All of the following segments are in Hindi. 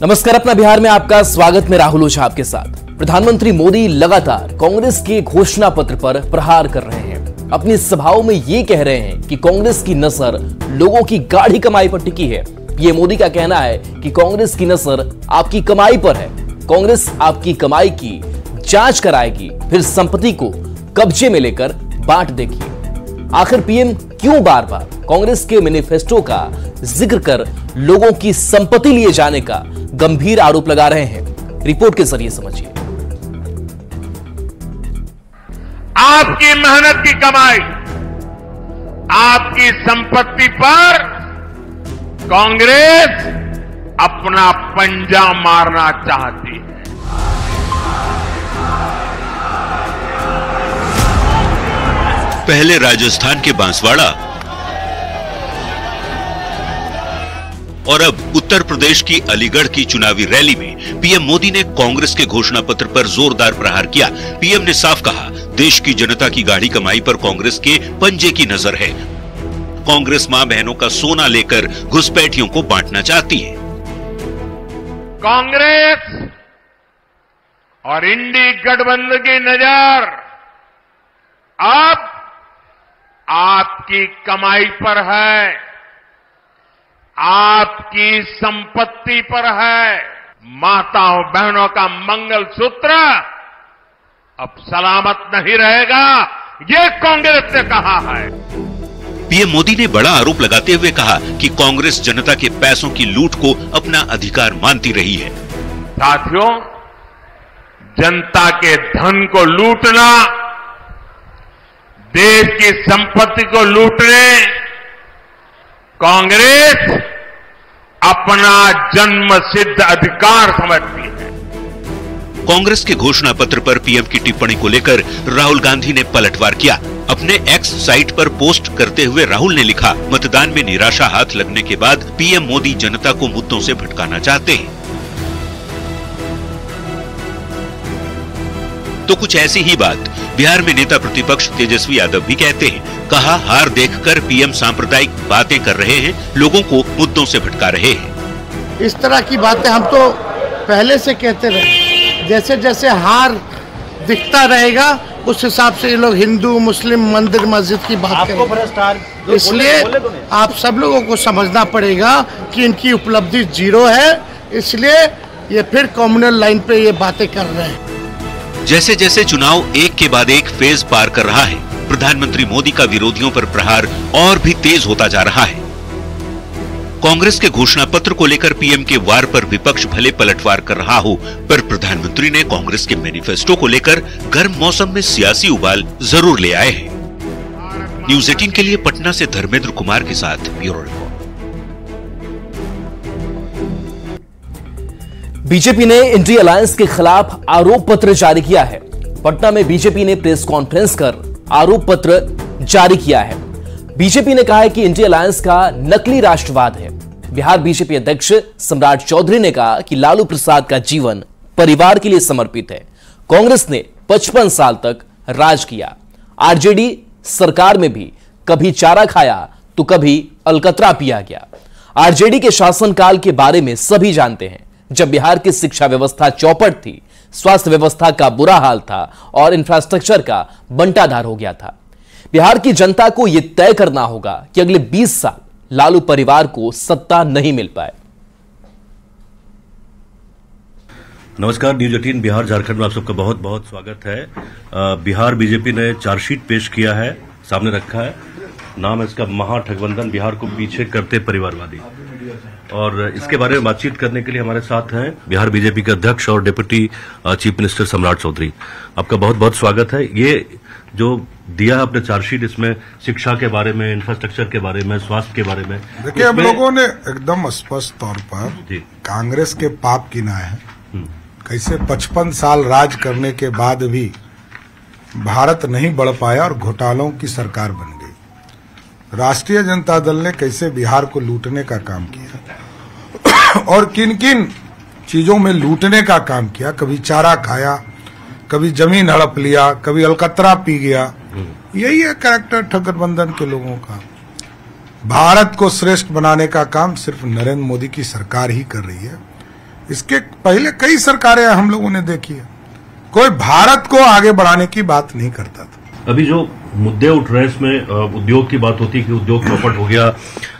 नमस्कार, अपना बिहार में आपका स्वागत। मैं राहुल ओझा आपके साथ। प्रधानमंत्री मोदी लगातार कांग्रेस के घोषणा पत्र पर प्रहार कर रहे हैं। अपनी सभाओं में ये कह रहे हैं कि कांग्रेस की नजर लोगों की गाढ़ी कमाई पर टिकी है। ये मोदी का कहना है कि कांग्रेस की नजर आपकी कमाई पर है। कांग्रेस आपकी कमाई की जांच कराएगी, फिर संपत्ति को कब्जे में लेकर बांट देगी। आखिर पीएम क्यों बार बार कांग्रेस के मैनिफेस्टो का जिक्र कर लोगों की संपत्ति लिए जाने का गंभीर आरोप लगा रहे हैं? रिपोर्ट के जरिए समझिए। आपकी मेहनत की कमाई, आपकी संपत्ति पर कांग्रेस अपना पंजा मारना चाहती है। पहले राजस्थान के बांसवाड़ा और अब उत्तर प्रदेश की अलीगढ़ की चुनावी रैली में पीएम मोदी ने कांग्रेस के घोषणा पत्र पर जोरदार प्रहार किया। पीएम ने साफ कहा, देश की जनता की गाढ़ी कमाई पर कांग्रेस के पंजे की नजर है। कांग्रेस मां बहनों का सोना लेकर घुसपैठियों को बांटना चाहती है। कांग्रेस और इंडी गठबंधन की नजर अब आपकी कमाई पर है, आपकी संपत्ति पर है। माताओं बहनों का मंगल सूत्र अब सलामत नहीं रहेगा, ये कांग्रेस ने कहा है। पीएम मोदी ने बड़ा आरोप लगाते हुए कहा कि कांग्रेस जनता के पैसों की लूट को अपना अधिकार मानती रही है। साथियों, जनता के धन को लूटना, देश की संपत्ति को लूटने कांग्रेस अपना जन्मसिद्ध अधिकार समझती है। कांग्रेस के घोषणा पत्र पर पीएम की टिप्पणी को लेकर राहुल गांधी ने पलटवार किया। अपने एक्स साइट पर पोस्ट करते हुए राहुल ने लिखा, मतदान में निराशा हाथ लगने के बाद पीएम मोदी जनता को मुद्दों से भटकाना चाहते हैं। तो कुछ ऐसी ही बात बिहार में नेता प्रतिपक्ष तेजस्वी यादव भी कहते हैं। कहा, हार देखकर पीएम सांप्रदायिक बातें कर रहे हैं, लोगों को मुद्दों से भटका रहे हैं। इस तरह की बातें हम तो पहले से कहते रहे। जैसे जैसे हार दिखता रहेगा उस हिसाब से ये लोग हिंदू मुस्लिम मंदिर मस्जिद की बात करेंगे। इसलिए आप सब लोगों को समझना पड़ेगा कि इनकी उपलब्धि जीरो है, इसलिए ये फिर कम्युनल लाइन पे ये बातें कर रहे हैं। जैसे जैसे चुनाव एक के बाद एक फेज पार कर रहा है, प्रधानमंत्री मोदी का विरोधियों पर प्रहार और भी तेज होता जा रहा है। कांग्रेस के घोषणा पत्र को लेकर पीएम के वार पर विपक्ष भले पलटवार कर रहा हो, पर प्रधानमंत्री ने कांग्रेस के मैनिफेस्टो को लेकर गर्म मौसम में सियासी उबाल जरूर ले आए हैं। न्यूज़ 18 के लिए पटना से धर्मेंद्र कुमार के साथ ब्यूरो रिपोर्ट। बीजेपी ने इंडी अलायंस के खिलाफ आरोप पत्र जारी किया है। पटना में बीजेपी ने प्रेस कॉन्फ्रेंस कर आरोप पत्र जारी किया है। बीजेपी ने कहा है कि इंडी अलायंस का नकली राष्ट्रवाद है। बिहार बीजेपी अध्यक्ष सम्राट चौधरी ने कहा कि लालू प्रसाद का जीवन परिवार के लिए समर्पित है। कांग्रेस ने 55 साल तक राज किया। आरजेडी सरकार में भी कभी चारा खाया तो कभी अलकतरा पिया गया। आरजेडी के शासनकाल के बारे में सभी जानते हैं, जब बिहार की शिक्षा व्यवस्था चौपट थी, स्वास्थ्य व्यवस्था का बुरा हाल था और इंफ्रास्ट्रक्चर का बंटाधार हो गया था। बिहार की जनता को यह तय करना होगा कि अगले 20 साल लालू परिवार को सत्ता नहीं मिल पाए। नमस्कार, न्यूज़ 18 बिहार झारखंड में आप सबका बहुत बहुत स्वागत है। बिहार बीजेपी ने चार्जशीट पेश किया है, सामने रखा है। नाम है इसका महागठबंधन बिहार को पीछे करते परिवारवादी। और इसके बारे में बातचीत करने के लिए हमारे साथ हैं बिहार बीजेपी के अध्यक्ष और डिप्टी चीफ मिनिस्टर सम्राट चौधरी। आपका बहुत बहुत स्वागत है। ये जो दिया है आपने चार्जशीट, इसमें शिक्षा के बारे में, इंफ्रास्ट्रक्चर के बारे में, स्वास्थ्य के बारे में, देखिए हम लोगों ने एकदम स्पष्ट तौर पर कांग्रेस के पाप गिनाए हैं। कैसे 55 साल राज करने के बाद भी भारत नहीं बढ़ पाया और घोटालों की सरकार बन गई। राष्ट्रीय जनता दल ने कैसे बिहार को लूटने का काम किया और किन किन चीजों में लूटने का काम किया। कभी चारा खाया, कभी जमीन हड़प लिया, कभी अलकतरा पी गया। यही है कैरेक्टर गठबंधन के लोगों का। भारत को श्रेष्ठ बनाने का काम सिर्फ नरेंद्र मोदी की सरकार ही कर रही है। इसके पहले कई सरकारें हम लोगों ने देखी है, कोई भारत को आगे बढ़ाने की बात नहीं करता था। अभी जो मुद्दे उठ रहे हैं इसमें उद्योग की बात होती है कि उद्योग चौपट हो गया,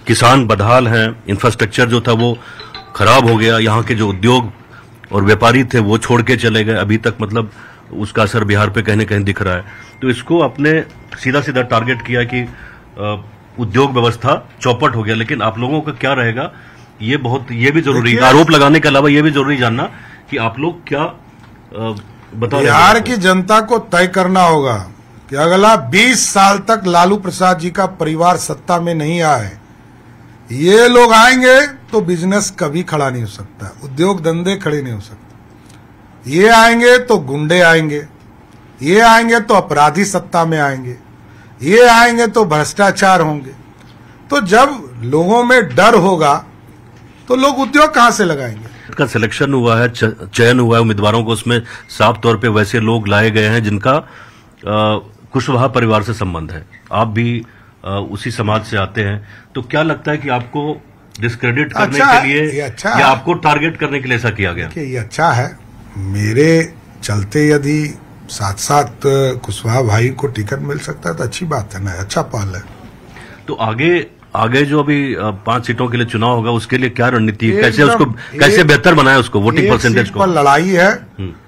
किसान बदहाल हैं, इंफ्रास्ट्रक्चर जो था वो खराब हो गया, यहाँ के जो उद्योग और व्यापारी थे वो छोड़ के चले गए, अभी तक मतलब उसका असर बिहार पे कहीं न कहीं दिख रहा है। तो इसको अपने सीधा सीधा टारगेट किया कि उद्योग व्यवस्था चौपट हो गया, लेकिन आप लोगों का क्या रहेगा ये भी जरूरी है। आरोप लगाने के अलावा ये भी जरूरी जानना कि आप लोग क्या बता रहे हैं। बिहार की जनता को तय करना होगा कि अगला 20 साल तक लालू प्रसाद जी का परिवार सत्ता में नहीं आए, ये लोग आएंगे तो बिजनेस कभी खड़ा नहीं हो सकता, उद्योग धंधे खड़े नहीं हो सकते। ये आएंगे तो गुंडे आएंगे, ये आएंगे तो अपराधी सत्ता में आएंगे, ये आएंगे तो भ्रष्टाचार होंगे। तो जब लोगों में डर होगा तो लोग उद्योग कहां से लगाएंगे। का सिलेक्शन हुआ है, चयन हुआ है उम्मीदवारों को, उसमें साफ तौर पे वैसे लोग लाए गए हैं जिनका कुशवाहा परिवार से संबंध है। आप भी उसी समाज से आते हैं, तो क्या लगता है कि आपको डिस्क्रेडिट करने के लिए या आपको टारगेट करने के लिए ऐसा किया गया? ये अच्छा है, मेरे चलते यदि साथ साथ कुशवाहा भाई को टिकट मिल सकता है तो अच्छी बात है ना, अच्छा पहल है। तो आगे जो अभी 5 सीटों के लिए चुनाव होगा उसके लिए क्या रणनीति, कैसे बेहतर बनाए उसको, वोटिंग परसेंटेज को? लड़ाई है,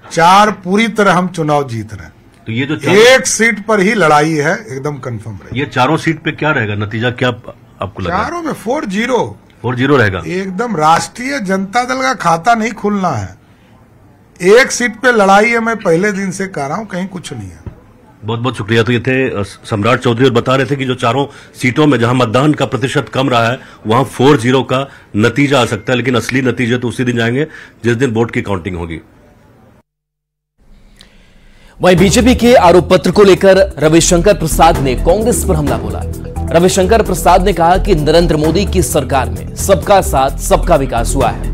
4 पूरी तरह हम चुनाव जीत रहे हैं, तो ये जो 1 सीट पर ही लड़ाई है एकदम कंफर्म रहेगी। ये 4 सीट पे क्या रहेगा नतीजा, क्या आपको लगा? 4 में 4-0 रहेगा एकदम। राष्ट्रीय जनता दल का खाता नहीं खुलना है, 1 सीट पे लड़ाई है, मैं पहले दिन से कह रहा हूं, कहीं कुछ नहीं है। बहुत बहुत शुक्रिया। तो ये थे सम्राट चौधरी और बता रहे थे कि जो 4 सीटों में जहां मतदान का प्रतिशत कम रहा है वहां 4-0 का नतीजा आ सकता है, लेकिन असली नतीजे तो उसी दिन जाएंगे जिस दिन वोट की काउंटिंग होगी। वहीं बीजेपी के आरोप पत्र को लेकर रविशंकर प्रसाद ने कांग्रेस पर हमला बोला। रविशंकर प्रसाद ने कहा कि नरेंद्र मोदी की सरकार में सबका साथ सबका विकास हुआ है।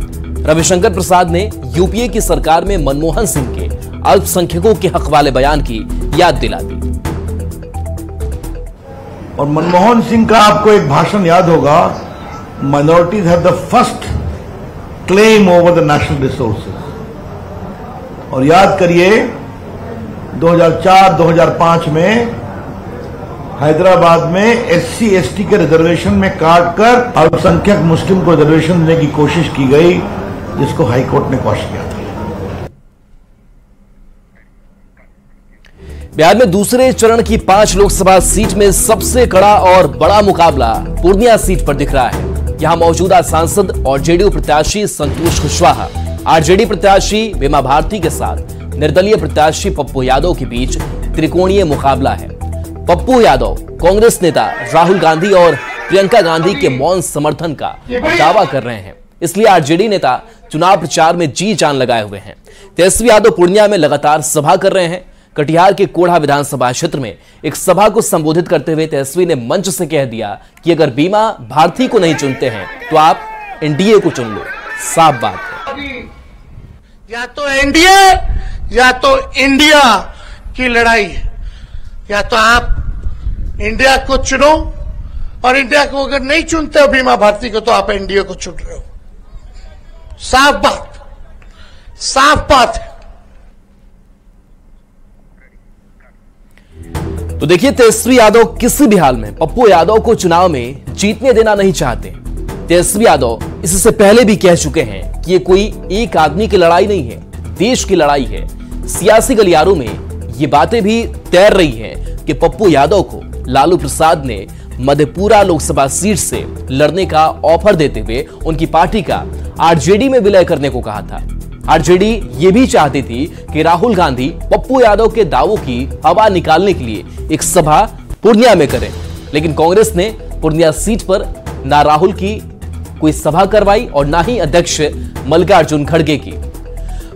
रविशंकर प्रसाद ने यूपीए की सरकार में मनमोहन सिंह के अल्पसंख्यकों के हक वाले बयान की याद दिला दी। और मनमोहन सिंह का आपको एक भाषण याद होगा, minorities have the first claim over the national resources. और याद करिए 2004-2005 में हैदराबाद में SC/ST के रिजर्वेशन में काटकर अल्पसंख्यक मुस्लिम को रिजर्वेशन देने की कोशिश की गई, जिसको हाईकोर्ट ने क्वॉश किया था। बिहार में दूसरे चरण की 5 लोकसभा सीट में सबसे कड़ा और बड़ा मुकाबला पूर्णिया सीट पर दिख रहा है। यहां मौजूदा सांसद और जेडीयू प्रत्याशी संतोष कुशवाहा आरजेडी प्रत्याशी विमा भारती के साथ निर्दलीय प्रत्याशी पप्पू यादव के बीच त्रिकोणीय मुकाबला है। पप्पू यादव कांग्रेस नेता राहुल गांधी और प्रियंका गांधी के मौन समर्थन का दावा कर रहे हैं, इसलिए आरजेडी नेता चुनाव प्रचार में जी जान लगाए हुए हैं। तेजस्वी यादव पूर्णिया में लगातार सभा कर रहे हैं। कटिहार के कोढ़ा विधानसभा क्षेत्र में एक सभा को संबोधित करते हुए तेजस्वी ने मंच से कह दिया कि अगर बीमा भारती को नहीं चुनते हैं तो आप एनडीए को चुन लो। साफ बात है, या तो एनडीए या तो इंडिया की लड़ाई है। या तो आप इंडिया को चुनो, और इंडिया को अगर नहीं चुनते हो बीमा भारती को, तो आप एनडीए को चुन रहे हो। साफ बात है। तो देखिए, तेजस्वी यादव किसी भी हाल में पप्पू यादव को चुनाव में जीतने देना नहीं चाहते। तेजस्वी यादव इससे पहले भी कह चुके हैं कि ये कोई एक आदमी की लड़ाई नहीं है, देश की लड़ाई है। सियासी गलियारों में ये बातें भी तैर रही हैं कि पप्पू यादव को लालू प्रसाद ने मधेपुरा लोकसभा सीट से लड़ने का ऑफर देते हुए उनकी पार्टी का आरजेडी में विलय करने को कहा था। आरजेडी ये भी चाहती थी कि राहुल गांधी पप्पू यादव के दावों की हवा निकालने के लिए एक सभा पूर्णिया में करें, लेकिन कांग्रेस ने पूर्णिया सीट पर ना राहुल की कोई सभा करवाई और ना ही अध्यक्ष मल्लिकार्जुन खड़गे की।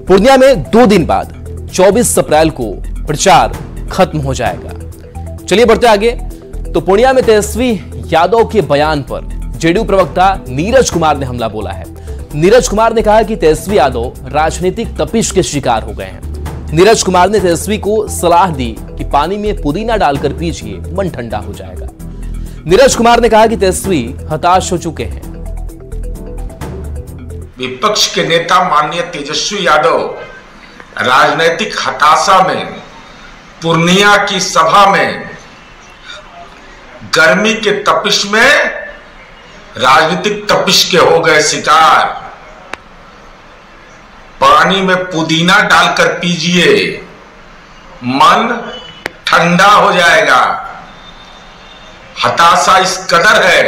पूर्णिया में 2 दिन बाद 24 अप्रैल को प्रचार खत्म हो जाएगा। चलिए बढ़ते आगे। तो पूर्णिया में तेजस्वी यादव के बयान पर जेडीयू प्रवक्ता नीरज कुमार ने हमला बोला है। नीरज कुमार ने कहा कि तेजस्वी यादव राजनीतिक तपिश के शिकार हो गए हैं। नीरज कुमार ने तेजस्वी को सलाह दी कि पानी में पुदीना डालकर पीजिए, मन ठंडा हो जाएगा। नीरज कुमार ने कहा कि तेजस्वी हताश हो चुके हैं। विपक्ष के नेता माननीय तेजस्वी यादव राजनीतिक हताशा में पूर्णिया की सभा में गर्मी के तपिश में राजनीतिक तपिश के हो गए शिकार। पानी में पुदीना डालकर पीजिए, मन ठंडा हो जाएगा। हताशा इस कदर है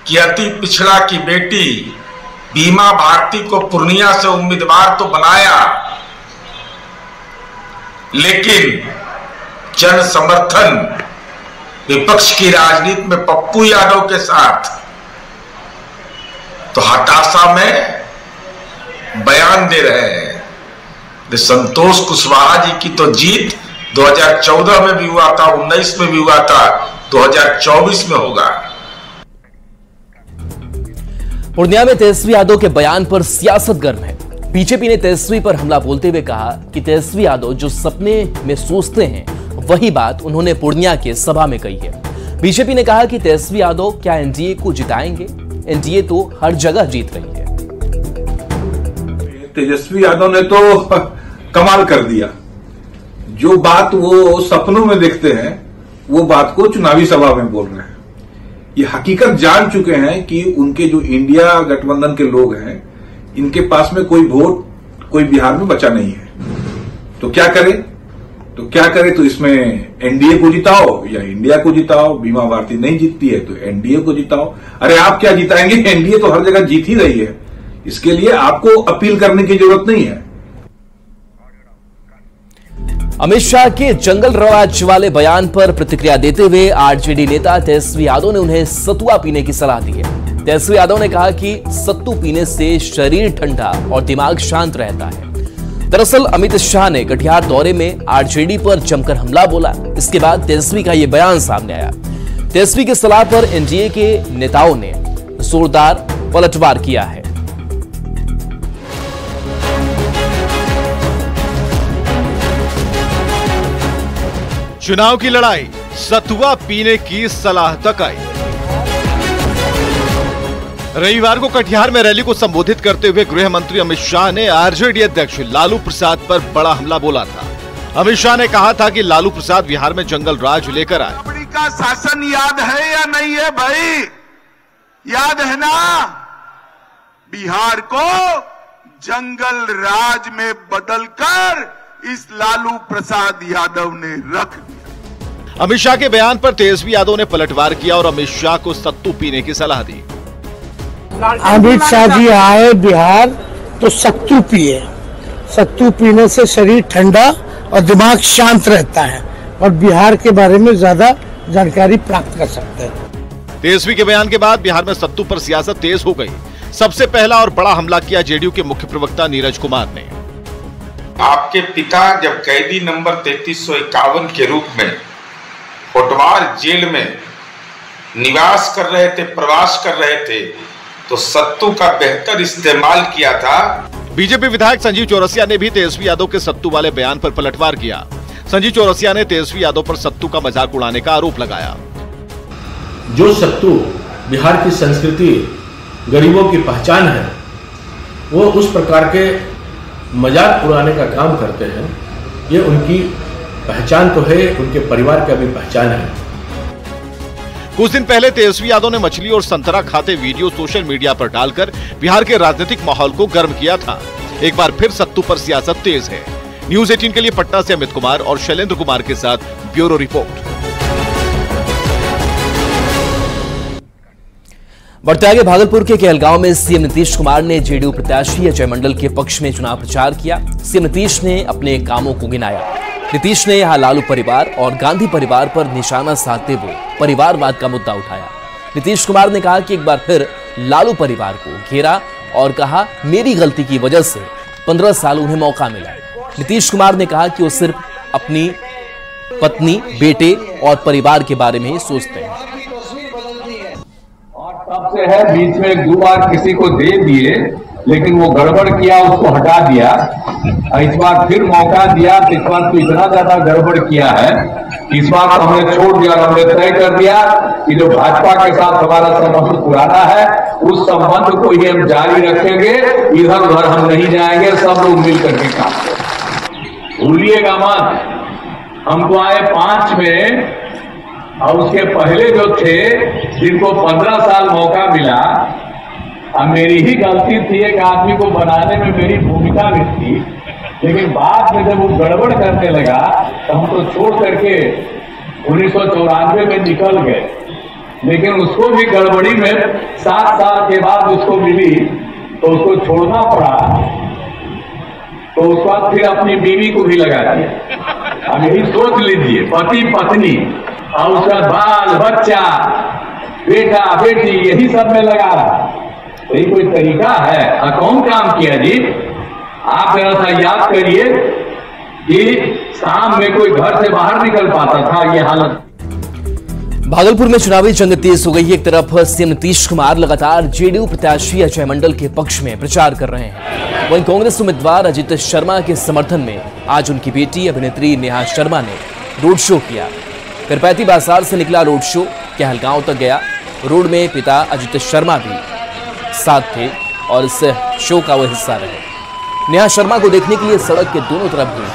कि अति पिछड़ा की बेटी बीमा भारती को पूर्णिया से उम्मीदवार तो बनाया, लेकिन जन समर्थन विपक्ष की राजनीति में पप्पू यादव के साथ, तो हताशा में बयान दे रहे हैं। संतोष कुशवाहा जी की तो जीत 2014 में भी हुआ था, 19 में भी हुआ था, 2024 में होगा। पूर्णिया में तेजस्वी यादव के बयान पर सियासत गर्म है। बीजेपी ने तेजस्वी पर हमला बोलते हुए कहा कि तेजस्वी यादव जो सपने में सोचते हैं वही बात उन्होंने पूर्णिया के सभा में कही है। बीजेपी ने कहा कि तेजस्वी यादव क्या एनडीए को जिताएंगे? एनडीए तो हर जगह जीत रही है। तेजस्वी यादव ने तो कमाल कर दिया। जो बात वो सपनों में देखते हैं वो बात को चुनावी सभा में बोल रहे हैं। ये हकीकत जान चुके हैं कि उनके जो इंडिया गठबंधन के लोग हैं, इनके पास में कोई वोट कोई बिहार में बचा नहीं है। तो क्या करे? तो इसमें एनडीए को जिताओ या इंडिया को जिताओ। बीमा भारती नहीं जीतती है तो एनडीए को जिताओ। अरे आप क्या जिताएंगे? एनडीए तो हर जगह जीत ही रही है। इसके लिए आपको अपील करने की जरूरत नहीं है। अमित शाह के जंगल राज वाले बयान पर प्रतिक्रिया देते हुए आरजेडी नेता तेजस्वी यादव ने उन्हें सतुआ पीने की सलाह दी है। तेजस्वी यादव ने कहा कि सत्तू पीने से शरीर ठंडा और दिमाग शांत रहता है। दरअसल अमित शाह ने कटिहार दौरे में आरजेडी पर जमकर हमला बोला। इसके बाद तेजस्वी का यह बयान सामने आया। तेजस्वी की सलाह पर एनडीए के नेताओं ने जोरदार पलटवार किया है। चुनाव की लड़ाई, सतुआ पीने की सलाह तक आई। रविवार को कटिहार में रैली को संबोधित करते हुए गृह मंत्री अमित शाह ने आरजेडी अध्यक्ष लालू प्रसाद पर बड़ा हमला बोला था। अमित शाह ने कहा था कि लालू प्रसाद बिहार में जंगल राज लेकर आए। रबड़ी का शासन याद है या नहीं है भाई? याद है ना? बिहार को जंगल राज में बदलकर इस लालू प्रसाद यादव ने रख दिया। अमित शाह के बयान पर तेजस्वी यादव ने पलटवार किया और अमित शाह को सत्तू पीने की सलाह दी। अमित शाह जी आए बिहार तो सत्तू पिए। सत्तू पीने से शरीर ठंडा और दिमाग शांत रहता है और बिहार के बारे में ज्यादा जानकारी प्राप्त कर सकते हैं। तेजस्वी के बयान के बाद बिहार में सत्तू पर सियासत तेज हो गई। सबसे पहला और बड़ा हमला किया जेडीयू के मुख्य प्रवक्ता नीरज कुमार ने। आपके पिता जब कैदी नंबर 3351 के रूप में कोटवार जेल में निवास कर रहे थे, प्रवास कर रहे थे, तो सत्तू का बेहतर इस्तेमाल किया था। बीजेपी विधायक संजीव चौरसिया ने भी तेजस्वी यादव के सत्तू वाले बयान पर पलटवार किया। संजीव चौरसिया ने तेजस्वी यादव पर सत्तू का मजाक उड़ाने का आरोप लगाया। जो सत्तू बिहार की संस्कृति, गरीबों की पहचान है, वो उस प्रकार के मजाक उड़ाने का काम करते हैं। ये उनकी पहचान तो है, उनके परिवार का भी पहचान है। कुछ दिन पहले तेजस्वी यादव ने मछली और संतरा खाते वीडियो सोशल मीडिया पर डालकर बिहार के राजनीतिक माहौल को गर्म किया था। एक बार फिर सत्तू पर सियासत तेज है। न्यूज 18 के लिए पटना से अमित कुमार और शैलेंद्र कुमार के साथ ब्यूरो रिपोर्ट। बढ़ते आगे, भागलपुर के कहलगांव में सीएम नीतीश कुमार ने जेडीयू प्रत्याशी अजय मंडल के पक्ष में चुनाव प्रचार किया। सीएम नीतीश ने अपने कामों को गिनाया। नीतीश ने यहां लालू परिवार और गांधी परिवार पर निशाना साधते हुए परिवारवाद का मुद्दा उठाया। नीतीश कुमार ने कहा कि एक बार फिर लालू परिवार को घेरा और कहा, मेरी गलती की वजह से 15 साल उन्हें मौका मिला। नीतीश कुमार ने कहा कि वो सिर्फ अपनी पत्नी, बेटे और परिवार के बारे में ही सोचते हैं। तब से है, बीच में 2 बार किसी को दे दिए, लेकिन वो गड़बड़ किया, उसको हटा दिया। इस बार फिर मौका दिया तो इस बार तो इतना ज्यादा गड़बड़ किया है इस बार तो हमने छोड़ दिया और हमने तय कर दिया कि जो भाजपा के साथ हमारा संबंध पुराना है उस संबंध को ही हम जारी रखेंगे, इधर उधर हम नहीं जाएंगे, सब लोग मिलकर के काम करेंगे। भूलिएगा मत, हम तो आए 5 में और उसके पहले जो थे जिनको 15 साल मौका मिला, अब मेरी ही गलती थी, एक आदमी को बनाने में मेरी भूमिका भी थी, लेकिन बाद में जब वो गड़बड़ करने लगा तो हम तो छोड़ करके 1994 में निकल गए, लेकिन उसको भी गड़बड़ी में 7 साल के बाद उसको मिली तो उसको छोड़ना पड़ा, तो उसके बाद फिर अपनी बीवी को भी लगा दिया। अब यही सोच लीजिए, पति पत्नी और उसका बाल बच्चा बेटा बेटी यही सब में लगा रहा, तो ये कोई तरीका है? कौन काम किया जी? आप जरा सा याद करिए कि शाम में कोई घर से बाहर निकल पाता था, ये हालत। भागलपुर में चुनावी जंग तेज हो गई है। एक तरफ सीएम नीतीश कुमार लगातार जेडीयू प्रत्याशी अजय मंडल के पक्ष में प्रचार कर रहे हैं, वहीं कांग्रेस उम्मीदवार अजित शर्मा के समर्थन में आज उनकी बेटी अभिनेत्री नेहा शर्मा ने रोड शो किया। करपैती बाजार से निकला रोड शो कहलगांव तक गया। रोड में पिता अजित शर्मा भी साथ थे और इस शो का वो हिस्सा रहे। नेहा शर्मा को देखने के लिए सड़क के दोनों तरफ भीड़।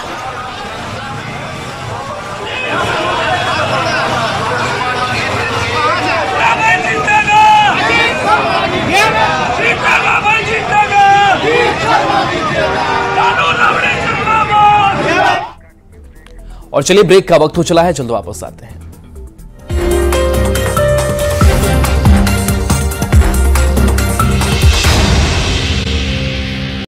और चलिए ब्रेक का वक्त हो चला है, जल्द वापस आते हैं।